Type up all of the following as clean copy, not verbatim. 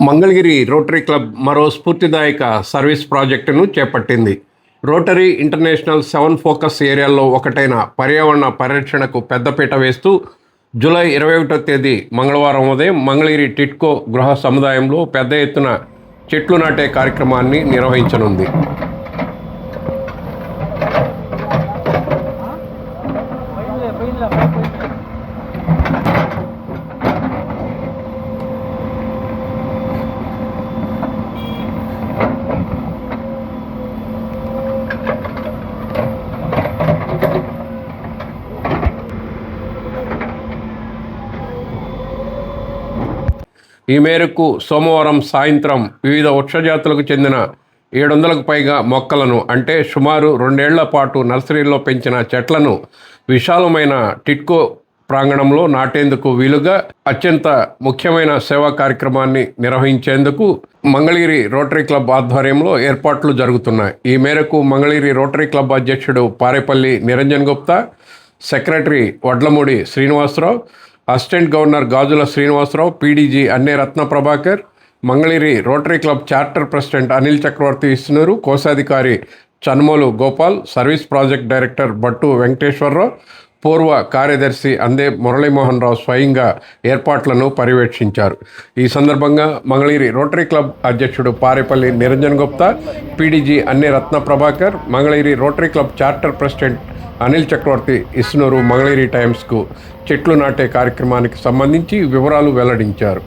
Mangalagiri Rotary club మరో స్ఫూర్తిదాయక service ప్రాజెక్టును చేపట్టింది. రోటరీ ఇంటర్నేషనల్ 7 ఫోకస్ ఏరియాల్లో ఒకటైన పర్యావరణ పరిరక్షణకు పెద్దపీట వేస్తూ జూలై 21వ తేదీ మంగళవారం ఉదయం మంగళగిరి టిట్కో గృహ సముదాయంలో పెద్ద ఎత్తున చెట్లు నాటే కార్యక్రమాన్ని నిర్వహించనుంది. ఈ మేరకు సోమవారం సాయంత్రం వివిధ వృక్షజాతులకు చెందిన 700కు పైగా మొక్కలను అంటే సుమారు 2 ఏళ్ల పాటు నర్సరీలో పెంచిన చెట్లను విశాలమైన టిట్కో ప్రాంగణంలో నాటేందుకు వీలుగా అత్యంత ముఖ్యమైన సేవా కార్యక్రమాన్ని నిర్వహించేందుకు మంగళగిరి రోటరీ క్లబ్ ఆధ్వర్యంలో ఏర్పాట్లు జరుగుతున్నాయి. ఈ మేరకు మంగళగిరి రోటరీ క్లబ్ అధ్యక్షుడు Parepalli Niranjan Gupta, secretary Vadlamudi Srinivasarao, assistant governor Gajula Srinivasarao, PDG Anne Ratna Prabhakar, Mangalagiri Rotary Club charter president Anil Chakravarthi Istunuru, కోశాధికారి Chanmolu Gopal, service project director Battu Venkateswararao, పూర్వ కార్యదర్శి అందే మురళీమోహన్ రావు స్వయంగా ఏర్పాట్లను పర్యవేక్షించారు. ఈ సందర్భంగా మంగళగిరి రోటరీ క్లబ్ అధ్యక్షుడు Parepalli Niranjan Gupta, PDG Anne Ratna Prabhakar, Mangalagiri Rotary Club charter president Anil Chakravarthi Isnuru Mangalagiri టైమ్స్కు చెట్లు నాటే కార్యక్రమానికి సంబంధించి వివరాలు వెల్లడించారు.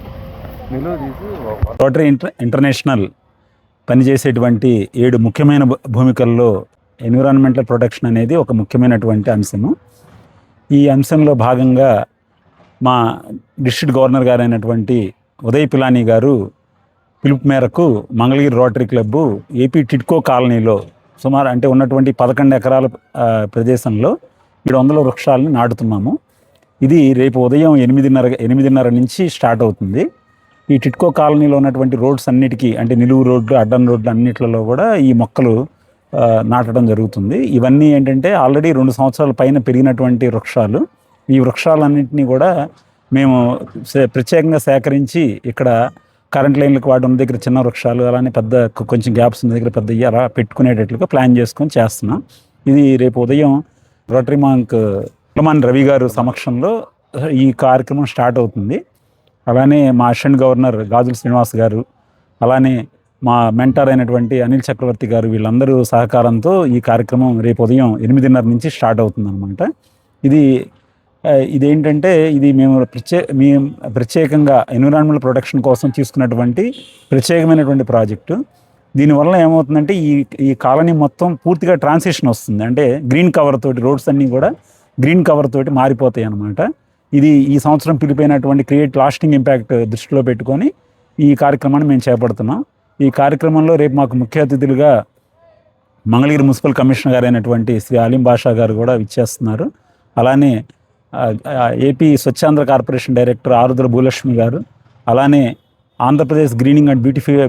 రోటరీ ఇంటర్నేషనల్ పనిచేసేటువంటి 7 ముఖ్యమైన భూమికల్లో ఎన్విరాన్మెంటల్ ప్రొటెక్షన్ అనేది ఒక ముఖ్యమైనటువంటి అంశము. ఈ అంశంలో భాగంగా మా డిస్ట్రిక్ట్ గవర్నర్ గారు అయినటువంటి ఉదయ్ పిలానీ గారు పిలుపు మేరకు Mangalagiri rotary club AP TIDCO కాలనీలో సుమారు అంటే ఉన్నటువంటి 11 ఎకరాల ప్రదేశంలో 700 వృక్షాలను నాటుతున్నాము. ఇది రేపు ఉదయం 8:30 నుంచి స్టార్ట్ అవుతుంది. ఈ టిట్కో కాలనీలో ఉన్నటువంటి రోడ్స్ అన్నిటికీ అంటే నిలువు రోడ్లు, అడ్డం రోడ్లు అన్నిట్లలో కూడా ఈ మొక్కలు నాటడం జరుగుతుంది. ఇవన్నీ ఏంటంటే ఆల్రెడీ 2 సంవత్సరాల పైన పెరిగినటువంటి వృక్షాలు. ఈ వృక్షాలన్నింటినీ కూడా మేము ప్రత్యేకంగా సేకరించి ఇక్కడ కరెంట్ లైన్లకు వాడి ఉన్న దగ్గర చిన్న వృక్షాలు, అలానే పెద్ద కొంచెం గ్యాప్స్ ఉన్న దగ్గర పెద్ద అలా పెట్టుకునేటట్లుగా ప్లాన్ చేసుకొని చేస్తున్నాం. ఇది రేపు ఉదయం రోటరీ మాంక్ కులమాన్ రవి గారు సమక్షంలో ఈ కార్యక్రమం స్టార్ట్ అవుతుంది. అలానే మా అసిస్టెంట్ గవర్నర్ గాజుల శ్రీనివాస్ గారు, అలానే మా మెంటర్ అయినటువంటి అనిల్ చక్రవర్తి గారు, వీళ్ళందరూ సహకారంతో ఈ కార్యక్రమం రేపు ఉదయం 8:30 నుంచి స్టార్ట్ అవుతుంది అనమాట. ఇదేంటంటే ఇది మేము ప్రత్యేకంగా ఎన్విరాన్మెంటల్ ప్రొటెక్షన్ కోసం తీసుకున్నటువంటి ప్రత్యేకమైనటువంటి ప్రాజెక్టు. దీనివల్ల ఏమవుతుందంటే ఈ కాలనీ మొత్తం పూర్తిగా ట్రాన్సిషన్ వస్తుంది. అంటే గ్రీన్ కవర్ తోటి రోడ్స్ అన్నీ కూడా గ్రీన్ కవర్ తోటి మారిపోతాయి అన్నమాట. ఇది ఈ సంవత్సరం పిలిపోయినటువంటి క్రియేట్ లాస్టింగ్ ఇంపాక్ట్ దృష్టిలో పెట్టుకొని ఈ కార్యక్రమాన్ని మేము చేపడుతున్నాం. ఈ కార్యక్రమంలో రేపు మాకు ముఖ్య అతిథులుగా మంగళగిరి మున్సిపల్ కమిషనర్ గారు అయినటువంటి శ్రీ అలీం బాషా గారు కూడా విచ్చేస్తున్నారు. అలానే ఏపీ స్వచ్ఛాంధ్ర కార్పొరేషన్ డైరెక్టర్ ఆరుద్ర భూలక్ష్మి గారు, అలానే Andhra Pradesh greening and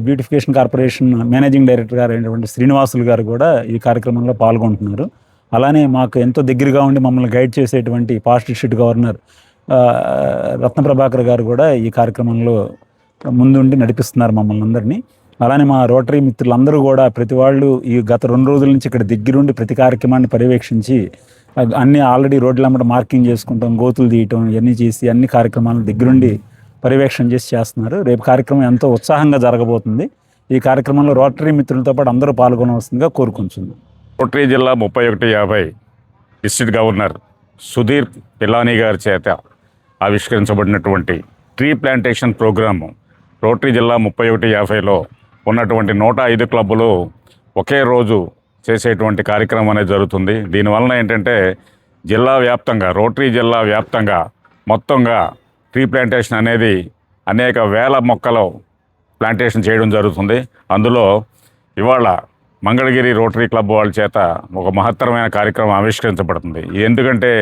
beautification corporation managing director గారు అయినటువంటి శ్రీనివాసులు గారు కూడా ఈ కార్యక్రమంలో పాల్గొంటున్నారు. అలానే మాకు ఎంతో దగ్గరగా ఉండి మమ్మల్ని గైడ్ చేసేటువంటి పాస్ట్ డిస్ట్రిక్ట్ గవర్నర్ రత్న ప్రభాకర్ గారు కూడా ఈ కార్యక్రమంలో ముందుండి నడిపిస్తున్నారు మమ్మల్ని అందరినీ. అలానే మా రోటరీ మిత్రులందరూ కూడా ప్రతి వాళ్ళు ఈ గత 2 రోజుల నుంచి ఇక్కడ దగ్గరుండి ప్రతి కార్యక్రమాన్ని పర్యవేక్షించి అన్నీ ఆల్రెడీ రోడ్లమ్మట మార్కింగ్ చేసుకుంటాం, గోతులు తీయటం ఇవన్నీ చేసి అన్ని కార్యక్రమాలను దగ్గరుండి పర్యవేక్షణ చేస్తున్నారు. రేపు కార్యక్రమం ఎంతో ఉత్సాహంగా జరగబోతుంది. ఈ కార్యక్రమంలో రోటరీ మిత్రులతో పాటు అందరూ పాల్గొనవలసిందిగా కోరుకుంటున్నాం. రోటరీ జిల్లా 3150 డిస్ట్రిక్ట్ గవర్నర్ సుధీర్ పిలానీ గారి చేత ఆవిష్కరించబడినటువంటి ట్రీ ప్లాంటేషన్ ప్రోగ్రాము రోటరీ జిల్లా 3150లో ఉన్నటువంటి 105 క్లబ్బులు ఒకే రోజు చేసేటువంటి కార్యక్రమం అనేది జరుగుతుంది. దీనివలన ఏంటంటే జిల్లా వ్యాప్తంగా రోటరీ జిల్లా వ్యాప్తంగా మొత్తంగా ట్రీ ప్లాంటేషన్ అనేది అనేక వేల మొక్కలు ప్లాంటేషన్ చేయడం జరుగుతుంది. అందులో ఇవాళ మంగళగిరి రోటరీ క్లబ్ వాళ్ళ చేత ఒక మహత్తరమైన కార్యక్రమం ఆవిష్కరించబడుతుంది.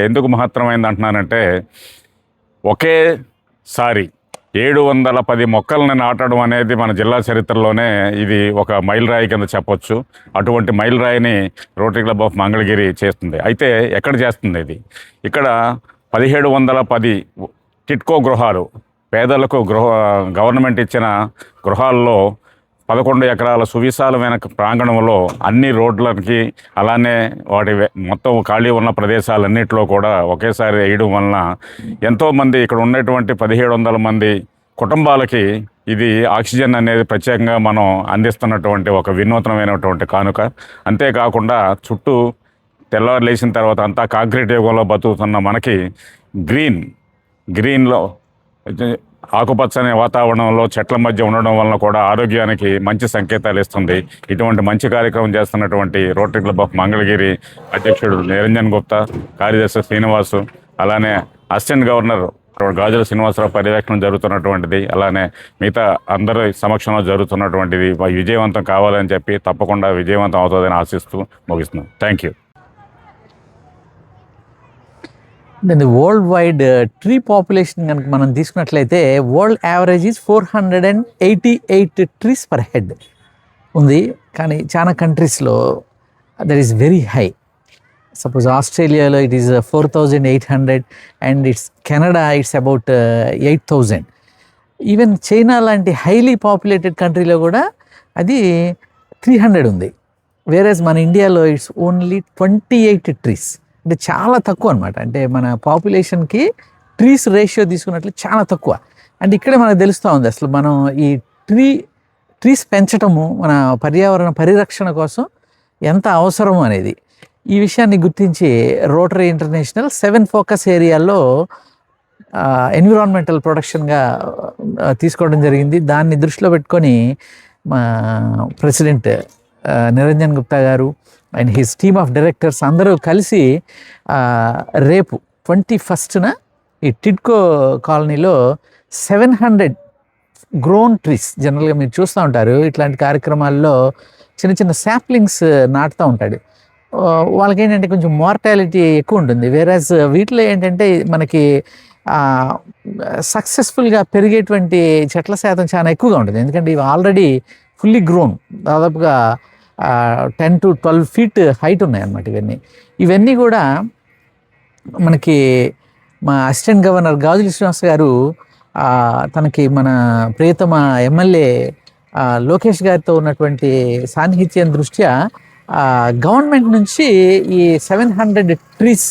ఎందుకు మహత్తరమైంది అంటున్నానంటే ఒకేసారి 710 మొక్కలను నాటడం అనేది మన జిల్లా చరిత్రలోనే ఇది ఒక మైలురాయి కింద చెప్పొచ్చు. అటువంటి మైలురాయిని రోటరీ క్లబ్ ఆఫ్ మంగళగిరి చేస్తుంది. అయితే ఎక్కడ చేస్తుంది ఇది? ఇక్కడ 1710 టిట్కో గృహాలు పేదలకు గవర్నమెంట్ ఇచ్చిన గృహాల్లో 11 ఎకరాల సువిశాలమైన ప్రాంగణంలో అన్ని రోడ్లకి అలానే వాటి మొత్తం ఖాళీ ఉన్న ప్రదేశాలన్నింటిలో కూడా ఒకేసారి వేయడం వలన ఎంతోమంది ఇక్కడ ఉన్నటువంటి 1700 మంది కుటుంబాలకి ఇది ఆక్సిజన్ అనేది ప్రత్యేకంగా మనం అందిస్తున్నటువంటి ఒక వినూత్నమైనటువంటి కానుక. అంతేకాకుండా చుట్టూ తెల్లవారు లేచిన తర్వాత అంతా కాంక్రీట్ యుగంలో బతుకుతున్న మనకి గ్రీన్లో ఆకుపచ్చని వాతావరణంలో చెట్ల మధ్య ఉండడం వలన కూడా ఆరోగ్యానికి మంచి సంకేతాలు ఇస్తుంది. ఇటువంటి మంచి కార్యక్రమం చేస్తున్నటువంటి రోటరీ క్లబ్ ఆఫ్ మంగళగిరి అధ్యక్షుడు నిరంజన్ గుప్తా, కార్యదర్శి శ్రీనివాసు, అలానే అసిస్టెంట్ గవర్నర్ గాజుల శ్రీనివాసరావు పర్యవేక్షణ జరుగుతున్నటువంటిది, అలానే మిగతా అందరి సమక్షంలో జరుగుతున్నటువంటిది విజయవంతం కావాలని చెప్పి తప్పకుండా విజయవంతం అవుతుందని ఆశిస్తూ ముగిస్తున్నాం. Thank you. The world wide tree population కనుక మనం తీసుకున్నట్లయితే world average is 488 trees per head ఉంది. కానీ చాలా కంట్రీస్లో that is very high. Suppose ఆస్ట్రేలియాలో it is 4800 and Canada it's about 8000. Even China లాంటి హైలీ పాపులేటెడ్ కంట్రీలో కూడా అది 300 ఉంది. వేరేస్ మన ఇండియాలో ఇట్స్ ఓన్లీ 28 ట్రీస్. అంటే చాలా తక్కువ అనమాట. అంటే మన పాపులేషన్కి ట్రీస్ రేషియో తీసుకున్నట్లు చాలా తక్కువ. అంటే ఇక్కడే మనకు తెలుస్తూ ఉంది అసలు మనం ఈ ట్రీస్ పెంచటము మన పర్యావరణ పరిరక్షణ కోసం ఎంత అవసరం అనేది. ఈ విషయాన్ని గుర్తించి రోటరీ ఇంటర్నేషనల్ 7 ఫోకస్ ఏరియాల్లో ఎన్విరాన్మెంటల్ ప్రొటెక్షన్గా తీసుకోవడం జరిగింది. దాన్ని దృష్టిలో పెట్టుకొని మా ప్రెసిడెంట్ నిరంజన్ గుప్తా గారు and his team of directors అందరూ కలిసి రేపు 21న ఈ టిడ్కో కాలనీలో 700 గ్రోన్ ట్రీస్, జనరల్గా మీరు చూస్తూ ఉంటారు ఇట్లాంటి కార్యక్రమాల్లో చిన్న చిన్న శాప్లింగ్స్ నాటుతూ ఉంటాడు. వాళ్ళకి ఏంటంటే కొంచెం మార్టాలిటీ ఎక్కువ ఉంటుంది. వేరేస్ వీటిలో ఏంటంటే మనకి సక్సెస్ఫుల్గా పెరిగేటువంటి చెట్ల శాతం చాలా ఎక్కువగా ఉంటుంది. ఎందుకంటే ఇవి ఆల్రెడీ ఫుల్లీ గ్రోన్, దాదాపుగా 10 to 12 feet హైట్ ఉన్నాయి అన్నమాట. ఇవన్నీ కూడా మనకి మా అసిస్టెంట్ గవర్నర్ గాజుల శ్రీనివాస్ గారు తనకి మన ప్రియతమ ఎమ్మెల్యే లోకేష్ గారితో ఉన్నటువంటి సాన్నిహిత్యం దృష్ట్యా గవర్నమెంట్ నుంచి ఈ 700 ట్రీస్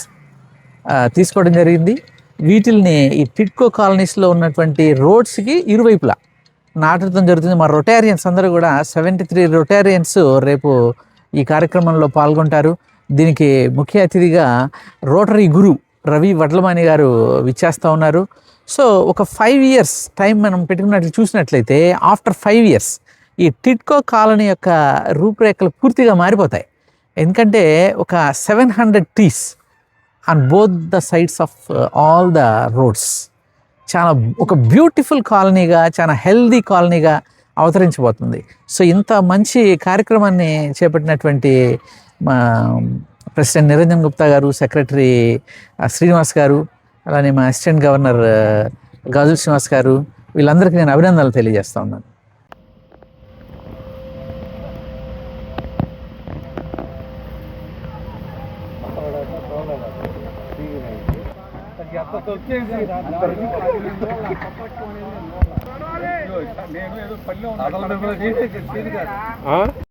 తీసుకోవడం జరిగింది. వీటిల్ని ఈ టిడ్కో కాలనీస్లో ఉన్నటువంటి రోడ్స్కి ఇరువైపులా నాటడం జరుగుతుంది. మా రొటారియన్స్ అందరూ కూడా 73 రొటారియన్స్ రేపు ఈ కార్యక్రమంలో పాల్గొంటారు. దీనికి ముఖ్య అతిథిగా రోటరీ గురు రవి వడ్లమాని గారు విచ్చేస్తూ ఉన్నారు. సో ఒక 5 years టైం మనం పెట్టుకున్నట్లు చూసినట్లయితే ఆఫ్టర్ 5 years ఈ టిడ్కో కాలనీ యొక్క రూపురేఖలు పూర్తిగా మారిపోతాయి. ఎందుకంటే ఒక 700 trees on both the sides of all the roads చాలా ఒక బ్యూటిఫుల్ కాలనీగా, చాలా హెల్దీ కాలనీగా అవతరించబోతుంది. సో ఇంత మంచి కార్యక్రమాన్ని చేపట్టినటువంటి మా ప్రెసిడెంట్ నిరంజన్ గుప్తా గారు, సెక్రటరీ శ్రీనివాస్ గారు, అలానే మా అసిస్టెంట్ గవర్నర్ గాజుల శ్రీనివాస్ గారు, వీళ్ళందరికీ నేను అభినందనలు తెలియజేస్తా ఉన్నాను. ఆ?